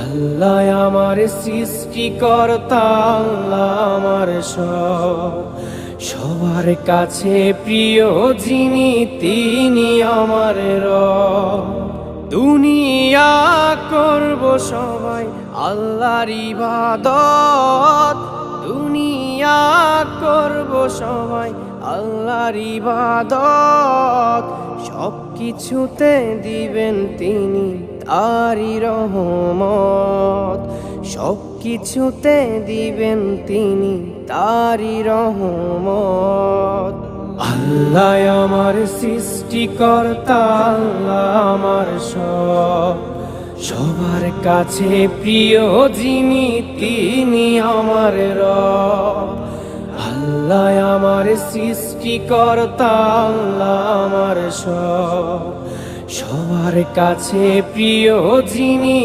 আল্লাহ আমার সৃষ্টিকর্তা, আল্লাহ আমার সব, সবার কাছে প্রিয় যিনি তিনি আমার রব। দুনিয়া করব সবাই আল্লাহর ইবাদত, দুনিয়া করব সবাই আল্লাহর ইবাদত, সব কিছুতে দিবেন তিনি তারি রহমত, সব কিছুতে দিবেন তিনি তারি রহমত। আল্লাহ আমার সৃষ্টিকর্তা, আল্লাহ আমার সব, সবার কাছে প্রিয় যিনি তিনি আমার রব। আল্লাহ আমার সৃষ্টিকর্তা, আল্লাহ আমার সব, সবার কাছে প্রিয় যিনি